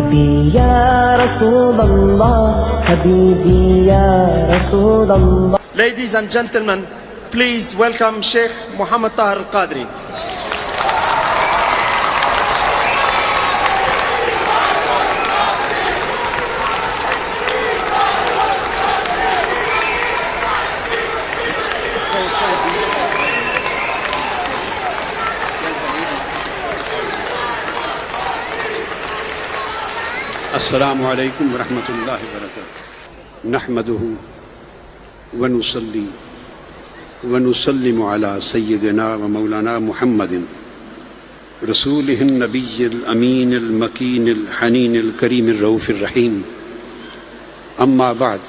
حبيبي يا رسول الله حبيبي يا رسول الله. Ladies and gentlemen, please welcome Sheikh Muhammad Tahir Al-Qadri. السلام عليكم ورحمة الله وبركاته. نحمده ونصلي ونسلم على سيدنا ومولانا محمد رسوله النبي الأمين المكين الحنين الكريم الرؤوف الرحيم. أما بعد،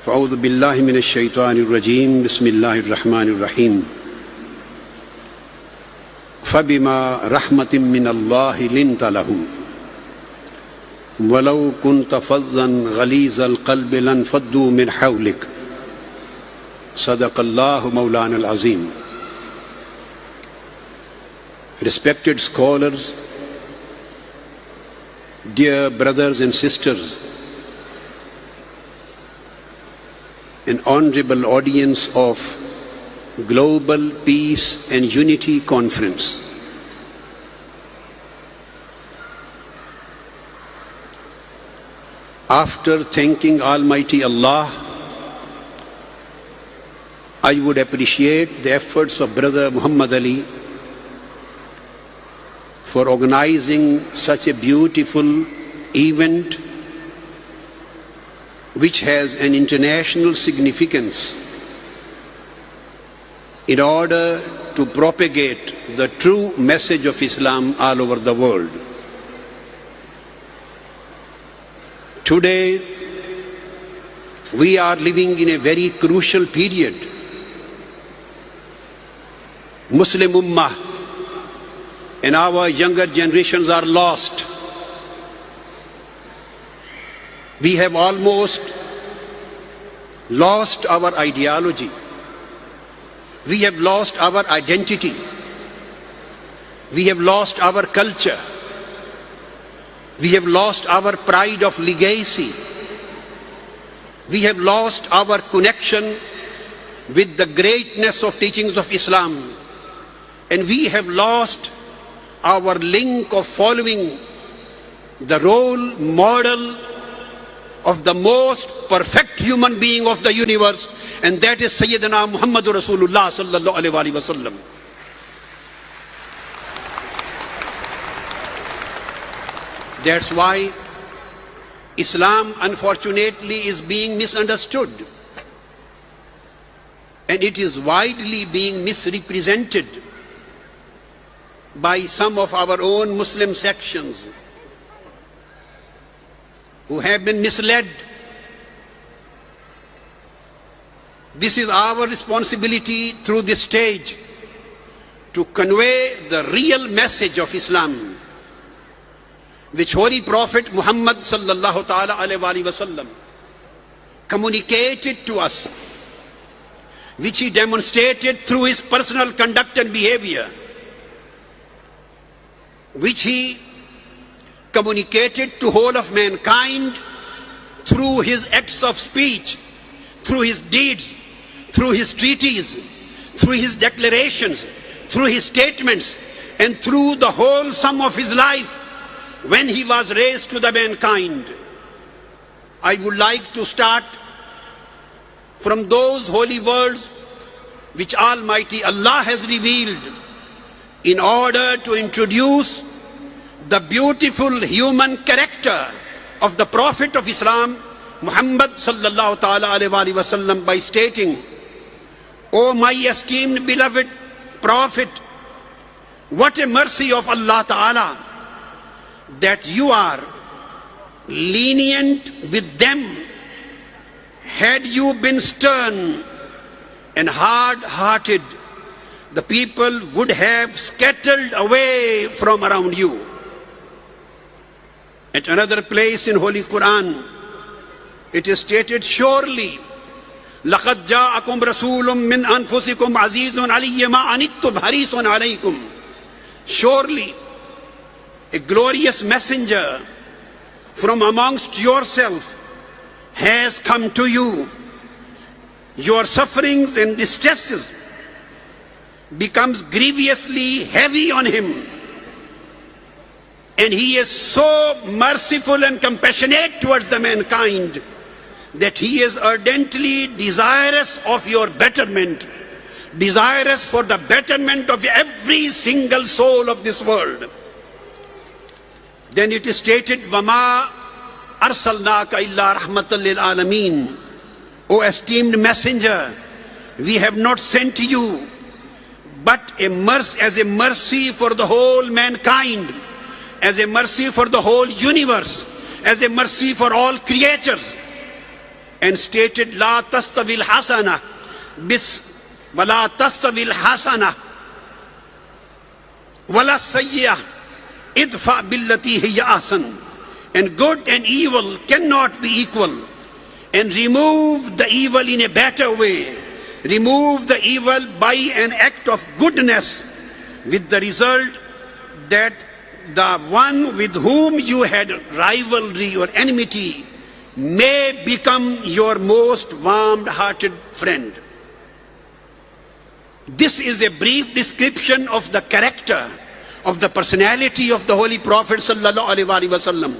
فأعوذ بالله من الشيطان الرجيم. بسم الله الرحمن الرحيم. فبما رحمة من الله لنت لهم ولو كنت فظا غليظ القلب لانفضوا من حولك. صدق الله مولانا العظيم. Respected scholars, dear brothers and sisters, an honorable audience of Global Peace and Unity Conference. After thanking Almighty Allah, I would appreciate the efforts of Brother Muhammad Ali for organizing such a beautiful event which has an international significance in order to propagate the true message of Islam all over the world. Today, we are living in a very crucial period. Muslim Ummah and our younger generations are lost. We have almost lost our ideology. We have lost our identity. We have lost our culture. We have lost our pride of legacy. We have lost our connection with the greatness of teachings of Islam. And we have lost our link of following the role model of the most perfect human being of the universe, and that is Sayyidina Muhammadur Rasulullah sallallahu alaihi wasallam. That's why Islam, unfortunately, is being misunderstood. And it is widely being misrepresented by some of our own Muslim sections who have been misled. This is our responsibility through this stage to convey the real message of Islam, which Holy Prophet Muhammad sallallahu ta'ala alayhi wa sallam communicated to us, which he demonstrated through his personal conduct and behavior, which he communicated to whole of mankind through his acts of speech, through his deeds, through his treaties, through his declarations, through his statements, and through the whole sum of his life when he was raised to the mankind. I would like to start from those holy words which Almighty Allah has revealed in order to introduce the beautiful human character of the Prophet of Islam, Muhammad sallallahu ta'ala alayhi wa sallam, by stating, "O my esteemed beloved Prophet, what a mercy of Allah Ta'ala that you are lenient with them. Had you been stern and hard-hearted, the people would have scattered away from around you." At another place in Holy Quran, it is stated, "Surely, لَقَدْ جَاءَكُمْ رَسُولٌ مِّنْ أَنفُسِكُمْ عَزِيزٌ عَلَيْهِ مَا عَنِتُّمْ حَرِيصٌ عَلَيْكُمْ." Surely, a glorious messenger from amongst yourself has come to you. Your sufferings and distresses becomes grievously heavy on him. And he is so merciful and compassionate towards the mankind that he is ardently desirous of your betterment, desirous for the betterment of every single soul of this world. Then it is stated, وَمَا أَرْسَلْنَاكَ إِلَّا رَحْمَةً لِلْعَالَمِينَ. O esteemed messenger, we have not sent you but as a mercy for the whole mankind, as a mercy for the whole universe, as a mercy for all creatures. And stated, لا تستوي الحسنة ولا تستوي الحسنة ولا السيئة ادفع بالتي هي أحسن. And good and evil cannot be equal. And remove the evil in a better way. Remove the evil by an act of goodness, with the result that the one with whom you had rivalry or enmity may become your most warm-hearted friend. This is a brief description of the character, of the personality of the Holy Prophet sallallahu alaihi wasallam,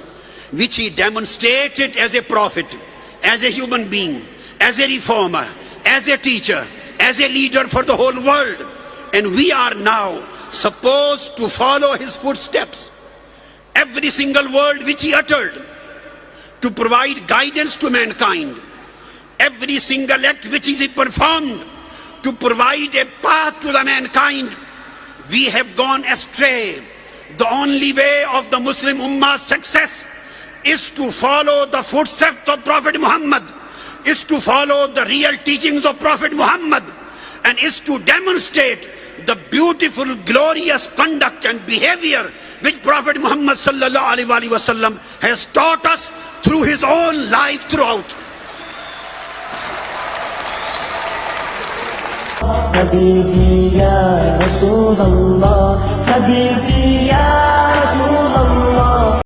which he demonstrated as a prophet, as a human being, as a reformer, as a teacher, as a leader for the whole world. And we are now supposed to follow his footsteps. Every single word which he uttered to provide guidance to mankind, every single act which he performed to provide a path to the mankind, we have gone astray. The only way of the Muslim Ummah's success is to follow the footsteps of Prophet Muhammad, is to follow the real teachings of Prophet Muhammad, and is to demonstrate the beautiful, glorious conduct and behavior which Prophet Muhammad sallallahu alaihi wasallam has taught us through his own life throughout. حبيبي يا رسول الله حبيبي يا رسول الله